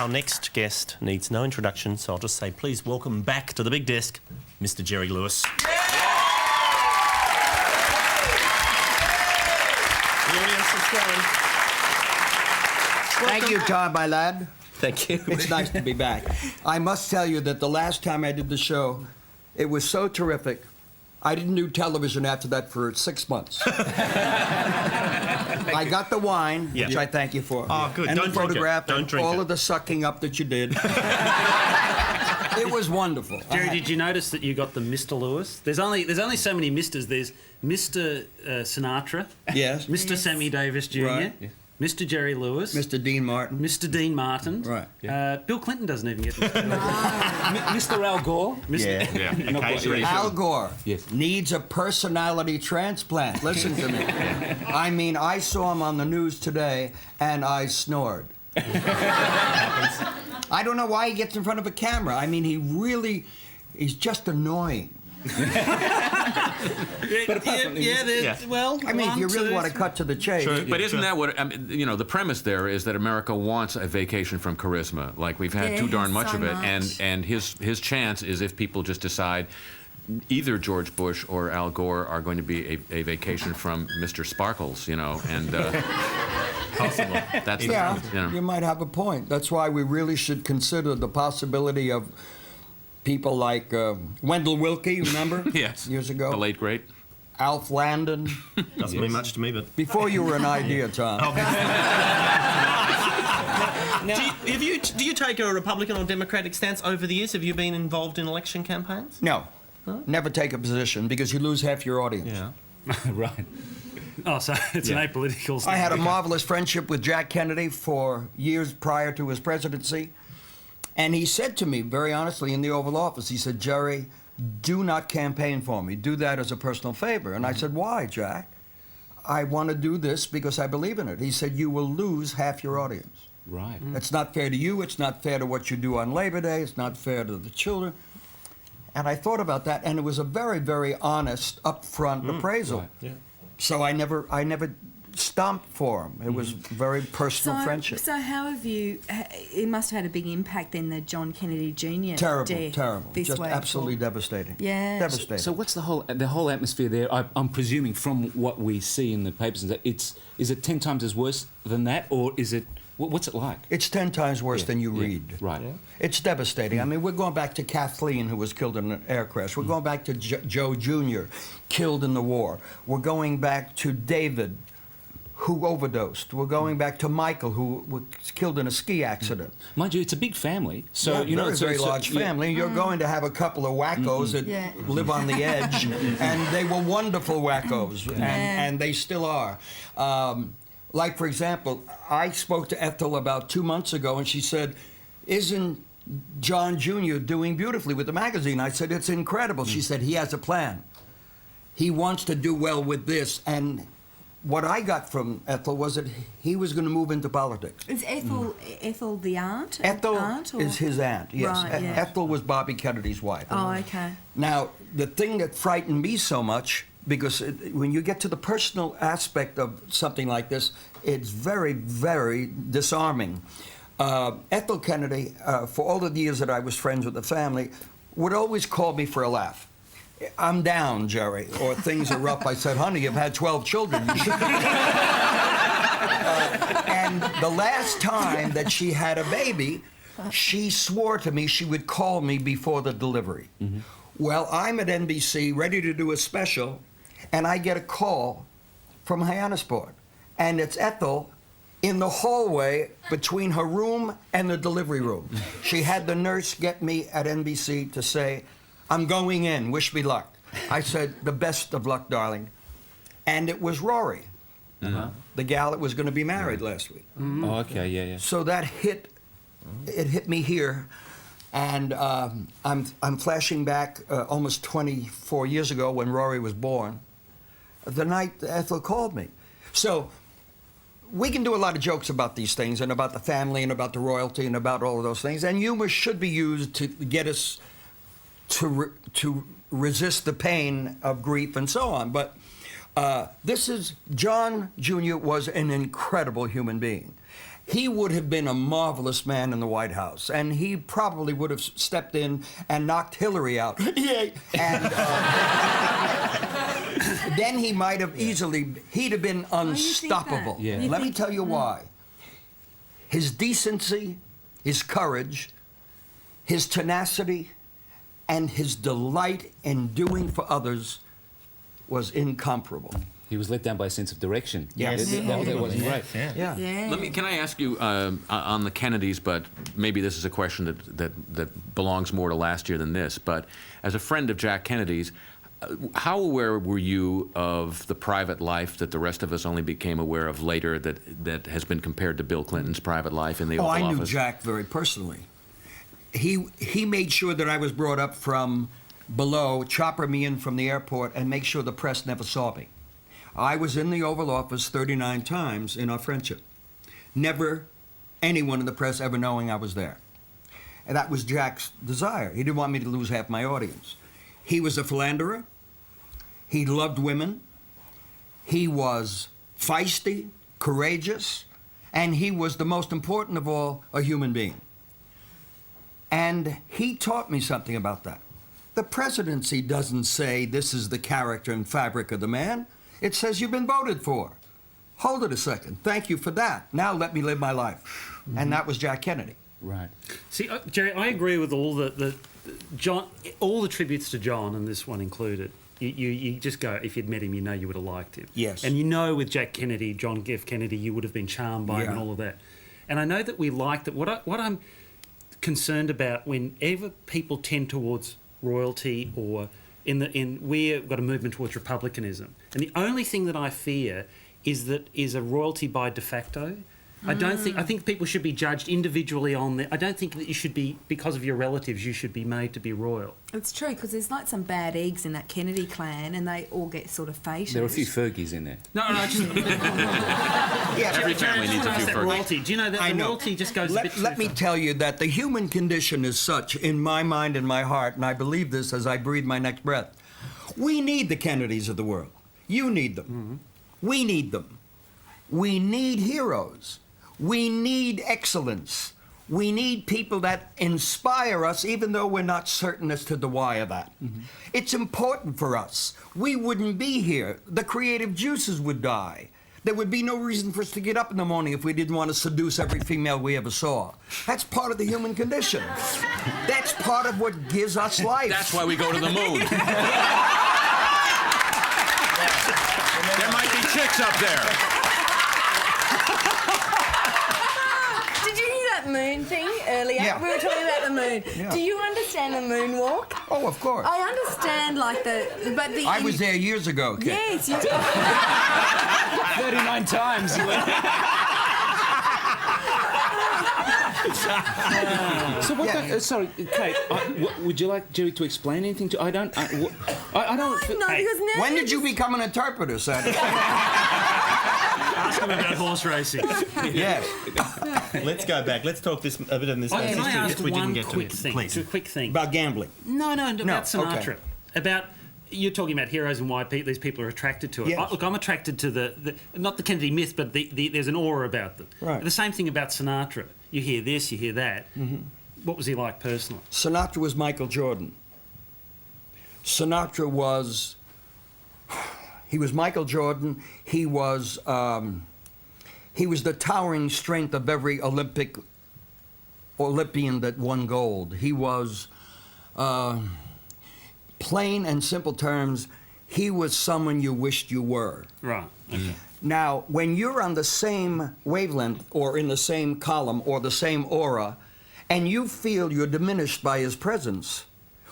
Our next guest needs no introduction, so I'll just say please welcome back to the big desk, Mr. Jerry Lewis. The audience is going. Thank you, Tom, my lad. Thank you. It's nice to be back. I must tell you that the last time I did the show, it was so terrific. I didn't do television after that for 6 months. I got the wine, which I thank you for. Oh, good. And Don't the drink photograph it. Don't and drink all it. of the sucking up that you did. It was wonderful. Jerry, did you notice that you got the Mr. Lewis? There's only so many Misters. There's Mr. Sinatra. Yes. Mr. Sammy Davis Jr. Right. Yeah. Mr. Jerry Lewis. Mr. Dean Martin. Mr. Dean Martin. Right. Bill Clinton doesn't even get Mr. Al Gore. Yeah. Not quite. Al Gore Yes. needs a personality transplant. Listen to me. I mean, I saw him on the news today, and I snored. I don't know why he gets in front of a camera. I mean, he's just annoying. Well, I mean, if you really want to cut to the chase. Sure, but isn't that what, I mean, you know, the premise there is that America wants a vacation from charisma. Like, we've had too darn much of it. And his chance is if people just decide either George Bush or Al Gore are going to be a vacation from Mr. Sparkles, you know, and Possible. that's Yeah, you know. you might have a point. That's why we really should consider the possibility of people like Wendell Willkie, remember? Yes. Years ago. The late great. Alf Landon. Doesn't mean much to me, but... Before you were an idea, Tom. Do you take a Republican or Democratic stance over the years? Have you been involved in election campaigns? No. Never take a position because you lose half your audience. Yeah. Right. Oh, so it's an apolitical... I had a marvelous friendship with Jack Kennedy for years prior to his presidency. And he said to me, very honestly, in the Oval Office, he said, Jerry, do not campaign for me. Do that as a personal favor. And I said, why, Jack? I want to do this because I believe in it. He said, you will lose half your audience. Right. It's not fair to you. It's not fair to what you do on Labor Day. It's not fair to the children. And I thought about that, and it was a very, very honest, upfront appraisal. Right. Yeah. So I never stomped for him. It was very personal friendship. So how have you? It must have had a big impact then, the John Kennedy Jr. Terrible, death terrible. this Just week. absolutely devastating. Yeah. Devastating. So what's the whole atmosphere there? I'm presuming from what we see in the papers and that is it 10 times as worse than that, or is it? What's it like? It's 10 times worse than you read. Right. Yeah. It's devastating. I mean, we're going back to Kathleen, who was killed in an air crash. We're going back to Joe Jr., killed in the war. We're going back to David, who overdosed. We're going back to Michael, who was killed in a ski accident. Mind you, it's a big family. So Yeah, you know, very large family. You're going to have a couple of wackos that live on the edge, and they were wonderful wackos, and they still are. Like, for example, I spoke to Ethel about 2 months ago, and she said, isn't John Jr. doing beautifully with the magazine? I said, it's incredible. She said, he has a plan. He wants to do well with this. And what I got from Ethel was that he was going to move into politics. Is Ethel the aunt? Ethel aunt, or? is his aunt, yes. Right, yeah. Ethel was Bobby Kennedy's wife. Oh, okay. Now, the thing that frightened me so much, because when you get to the personal aspect of something like this, it's very, very disarming. Ethel Kennedy, for all of the years that I was friends with the family, would always call me for a laugh. I'm down, Jerry, or things are rough. I said, honey, you've had 12 children. You should and the last time that she had a baby, she swore to me she would call me before the delivery. Well, I'm at NBC ready to do a special, and I get a call from Hyannisport. And it's Ethel in the hallway between her room and the delivery room. She had the nurse get me at NBC to say, I'm going in, wish me luck. I said, the best of luck, darling. And it was Rory, the gal that was going to be married last week. Oh, okay, yeah. So that hit me here. And I'm flashing back almost 24 years ago when Rory was born, the night Ethel called me. So we can do a lot of jokes about these things and about the family and about the royalty and about all of those things. And humor should be used to get us to resist the pain of grief and so on. But John Jr. was an incredible human being. he would have been a marvelous man in the White House, and he probably would have stepped in and knocked Hillary out. Yay! And then he might have he'd have been unstoppable. Yeah. You Let me think- tell you why. His decency, his courage, his tenacity, and his delight in doing for others was incomparable. He was let down by a sense of direction. Yes. That wasn't great. Yeah. Yeah. Can I ask you on the Kennedys, but maybe this is a question that belongs more to last year than this, but as a friend of Jack Kennedy's, how aware were you of the private life that the rest of us only became aware of later that has been compared to Bill Clinton's private life in the Oval I Office? knew Jack very personally. He made sure that I was brought up from below, chopper me in from the airport, and make sure the press never saw me. I was in the Oval Office 39 times in our friendship. Never anyone in the press ever knowing I was there. And that was Jack's desire. He didn't want me to lose half my audience. He was a philanderer. He loved women. He was feisty, courageous, and he was, the most important of all, a human being. And he taught me something about that. The presidency doesn't say this is the character and fabric of the man. It says you've been voted for. Hold it a second. Thank you for that. Now let me live my life. Mm-hmm. And that was Jack Kennedy. Right. See, Jerry, I agree with all the John, all the tributes to John, and this one included. You just go, if you'd met him, you know you would have liked him. Yes. And you know with Jack Kennedy, John F. Kennedy, you would have been charmed by him and all of that. And I know that we liked it. What I'm concerned about whenever people tend towards royalty or we've got a movement towards republicanism, and the only thing that I fear is a royalty by de facto. I think people should be judged individually on I don't think that you should be, because of your relatives, you should be made to be royal. It's true, because there's like some bad eggs in that Kennedy clan, and they all get sort of fated. There are a few Fergies in there. No, just Every family needs a few that Fergies. royalty. Do you know that I the know. royalty just goes a bit too Let me far? tell you that the human condition is such, in my mind and my heart, and I believe this as I breathe my next breath. We need the Kennedys of the world. You need them. Mm-hmm. We need them. We need heroes. We need excellence. We need people that inspire us, even though we're not certain as to the why of that. Mm-hmm. It's important for us. We wouldn't be here. The creative juices would die. There would be no reason for us to get up in the morning if we didn't want to seduce every female we ever saw. That's part of the human condition. That's part of what gives us life. That's why we go to the moon. There might be chicks up there. Did you hear that moon thing earlier? Yeah. We were talking about the moon. Yeah. Do you understand the moonwalk? Oh, of course. I understand, but the. I was there years ago, kid. Yes, you. 39 times. So what? Yeah. Sorry, Kate. Would you like Jerry to explain anything to? I don't. I don't. No, because now. When did you become an interpreter, Sandra? Ask him about horse racing. Yes. Let's go back. Let's talk a bit on this. Can I history ask that we didn't one get quick to. thing? Please. Just a quick thing. About gambling. No, about Sinatra. okay. About you're talking about heroes and why these people are attracted to it. Yes. Look, I'm attracted to the not the Kennedy myth, but there's an aura about them. Right. The same thing about Sinatra. You hear this, you hear that. Mm-hmm. What was he like personally? Sinatra was Michael Jordan. Sinatra was. He was Michael Jordan. He was the towering strength of every Olympian that won gold. He was, plain and simple terms, he was someone you wished you were. Right. Okay. Now, when you're on the same wavelength or in the same column or the same aura, and you feel you're diminished by his presence,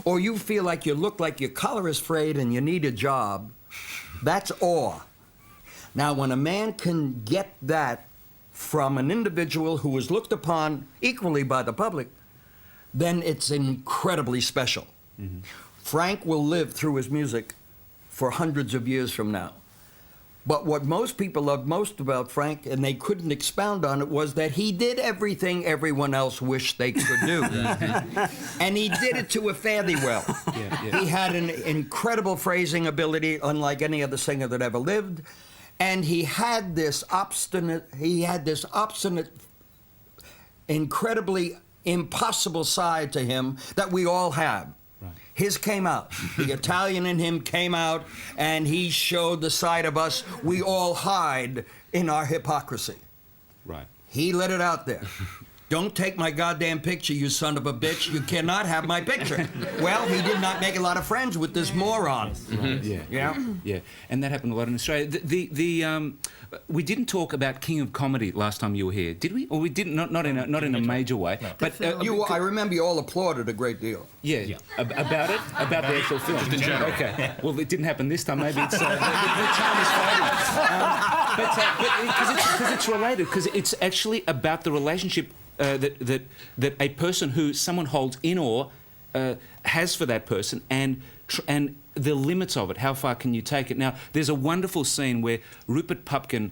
or you feel like you look like your collar is frayed and you need a job, that's awe. Now, when a man can get that from an individual who is looked upon equally by the public, then it's incredibly special. Mm-hmm. Frank will live through his music for hundreds of years from now. But what most people loved most about Frank, and they couldn't expound on it, was that he did everything everyone else wished they could do. And he did it to a fairly well. He had an incredible phrasing ability, unlike any other singer that ever lived. And he had this obstinate incredibly impossible side to him that we all have. Right. His came out. The Italian in him came out, and he showed the side of us we all hide in our hypocrisy. Right. He let it out there. Don't take my goddamn picture, you son of a bitch. You cannot have my picture. Well, he did not make a lot of friends with this moron. Right. Yeah. Yeah. Yeah. And that happened a lot in Australia. We didn't talk about King of Comedy last time you were here, did we? Or we didn't? Not in a major way. No. But I remember you all applauded a great deal. yeah. About it, about the actual film. Just in general. Okay. Well, it didn't happen this time. Maybe it's the charm is fading. Because it's related. Because it's actually about the relationship that a person who someone holds in awe has for that person, and the limits of it. How far can you take it? Now, there's a wonderful scene where Rupert Pupkin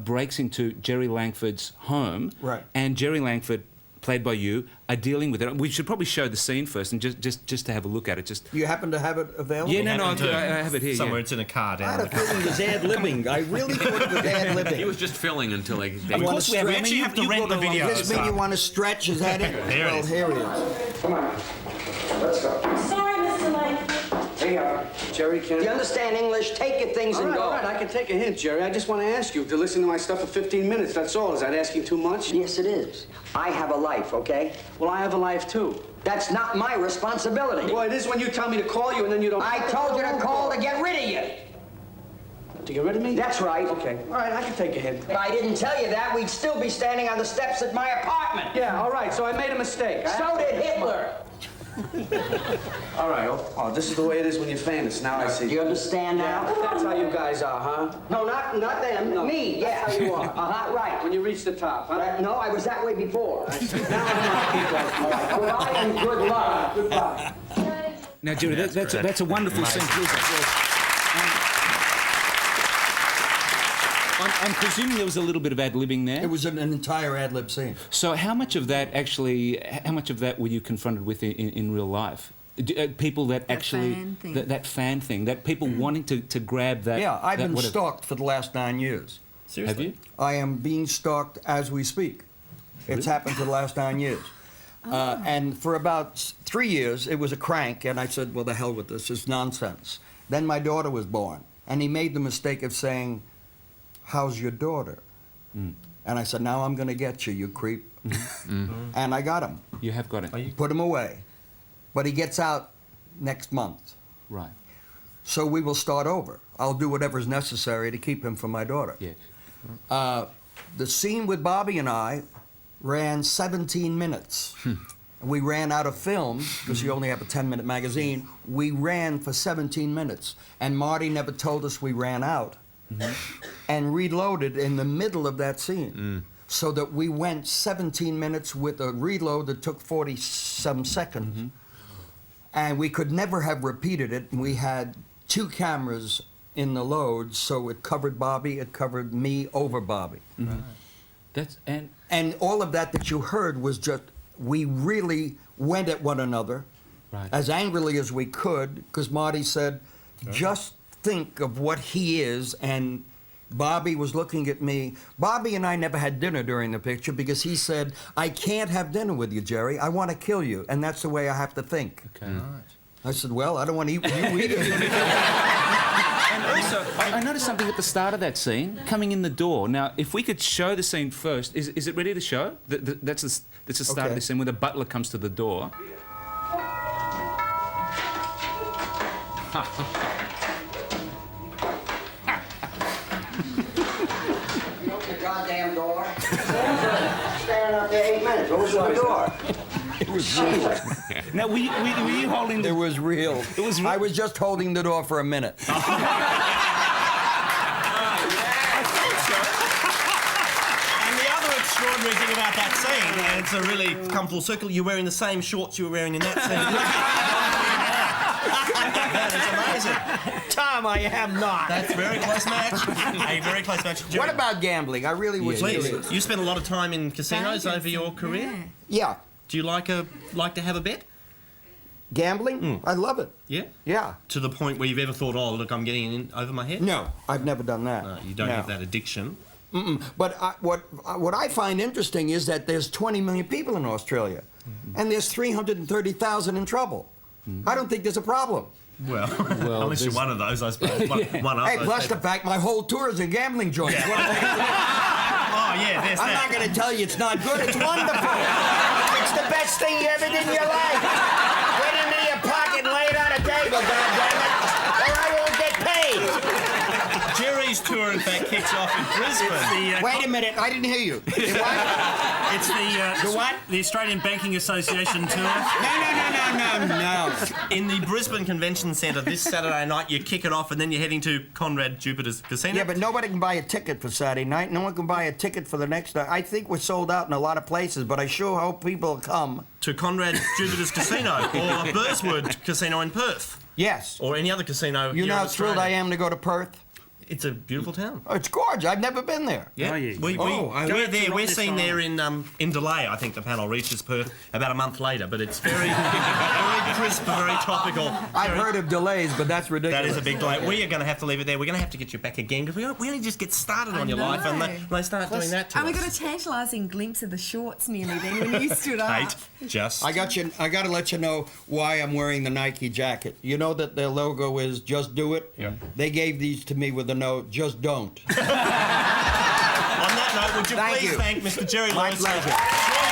breaks into Jerry Langford's home, Right. and Jerry Langford, played by you, are dealing with it. We should probably show the scene first, and just to have a look at it. Just You happen to have it available? yeah, no, I have it here. Somewhere Yeah. it's in a car I down had the a feeling it was ad-libbing. I really thought it was ad-libbing. He was just filling until they Of wanna course, we have. stretch? I mean, actually have to you've rent got the a long video. list. This mean you want to stretch? Is that it? There it Well, is. here he is. Come on. Let's go. Sorry, Mr. Lane. Here you are. Jerry, can You understand English? Take your things and go. all right, I can take a hint, Jerry. I just want to ask you to listen to my stuff for 15 minutes. That's all. Is that asking too much? Yes, it is. I have a life, okay? Well, I have a life, too. That's not my responsibility. Well, it is when you tell me to call you and then you don't... I told you to call to get rid of you. To get rid of me? That's right. Okay. All right, I can take a hint. If I didn't tell you that, we'd still be standing on the steps at my apartment. Yeah, all right. So I made a mistake. So did Hitler. All right. Oh, this is the way it is when you're famous. Now I see. Do you understand now? That's how you guys are, huh? No, not them. No. Me, yeah. That's how you are. Right. When you reach the top, huh? No, I was that way before. Now I'm not people. Goodbye and good luck. Goodbye. Now, Jerry, that's a wonderful scene. I'm presuming there was a little bit of ad-libbing there. It was an entire ad-lib scene. So how much of that were you confronted with in real life? People that actually... fan thing. That fan thing, that people wanting to grab that... Yeah, I've that been whatever. stalked for the last 9 years. Seriously? Have you? I am being stalked as we speak. It's happened for the last 9 years. And for about 3 years, it was a crank, and I said, well, the hell with this. It's nonsense. Then my daughter was born, and he made the mistake of saying, how's your daughter? And I said, now I'm going to get you, you creep. And I got him. You have got it. Put him away. But he gets out next month. Right. So we will start over. I'll do whatever's necessary to keep him from my daughter. Yeah. The scene with Bobby and I ran 17 minutes. We ran out of film, because you only have a 10-minute magazine. We ran for 17 minutes. And Marty never told us we ran out. And reloaded in the middle of that scene. So that we went 17 minutes with a reload that took 40-some seconds. And we could never have repeated it. We had 2 cameras in the load, so it covered Bobby, it covered me over Bobby. That's And all of that you heard was just, we really went at one another Right. as angrily as we could, because Marty said, just think of what he is, and Bobby was looking at me. Bobby and I never had dinner during the picture because he said, I can't have dinner with you, Jerry. I want to kill you, and that's the way I have to think. okay. I said, well, I don't want to eat with you either. And also, I noticed something at the start of that scene, coming in the door. Now, if we could show the scene first, is it ready to show? That's the start of Okay. the scene where the butler comes to the door. You open the goddamn door. Standing up there 8 minutes. Open the door. It was real. Now, were you holding the... It was real. I was just holding the door for a minute. And the other extraordinary thing about that scene, and it's a really come full circle, you're wearing the same shorts you were wearing in that scene. That is amazing. Tom, I am not. That's a very close match. A very close match. What about gambling? I really was Please, curious. you spent a lot of time in casinos Vegas over your and- career. yeah. Yeah. Do you like to have a bet? Gambling? I love it. Yeah. Yeah. To the point where you've ever thought, oh, look, I'm getting in over my head? No, I've never done that. No, you don't No. have that addiction. But what I find interesting is that there's 20 million people in Australia, and there's 330,000 in trouble. I don't think there's a problem. Well, unless you're one of those, I suppose. One of Hey, those plus people. the fact my whole tour is in gambling joints. What am I gonna do? Oh, yeah, there's I'm that. not going to tell you it's not good. It's wonderful. It's the best thing you ever did in your life. Put it into your pocket and lay it on a table, goddammit, or I won't get paid. Jerry's tour, in fact, kicks off in Brisbane. Wait a minute, I didn't hear you. What? It's the The what? The Australian Banking Association tour. No. In the Brisbane Convention Centre this Saturday night, you kick it off and then you're heading to Conrad Jupiter's Casino. Yeah, but nobody can buy a ticket for Saturday night. No one can buy a ticket for the next night. I think we're sold out in a lot of places, but I sure hope people come. To Conrad Jupiter's Casino or Burswood Casino in Perth Yes. or any other casino. You here know in how thrilled I Australia. am to go to Perth? It's a beautiful town. Oh, it's gorgeous. I've never been there. Yeah, Are you? we're Go there. to We're this seen time. there in delay. I think the panel reaches Perth about a month later, but it's very, very crisp, very topical. I've heard of delays, but that's ridiculous. That is a big delay. We are going to have to leave it there. We're going to have to get you back again because we only just get started on your know. life, and they start doing that to And we us. got a tantalising glimpse of the shorts nearly then when you stood up. Kate, just I got to let you know why I'm wearing the Nike jacket. You know that their logo is "Just Do It." Yeah. They gave these to me with a note, "Just don't." on that note, would you Thank please you. thank Mr. Jerry My Lewis pleasure. for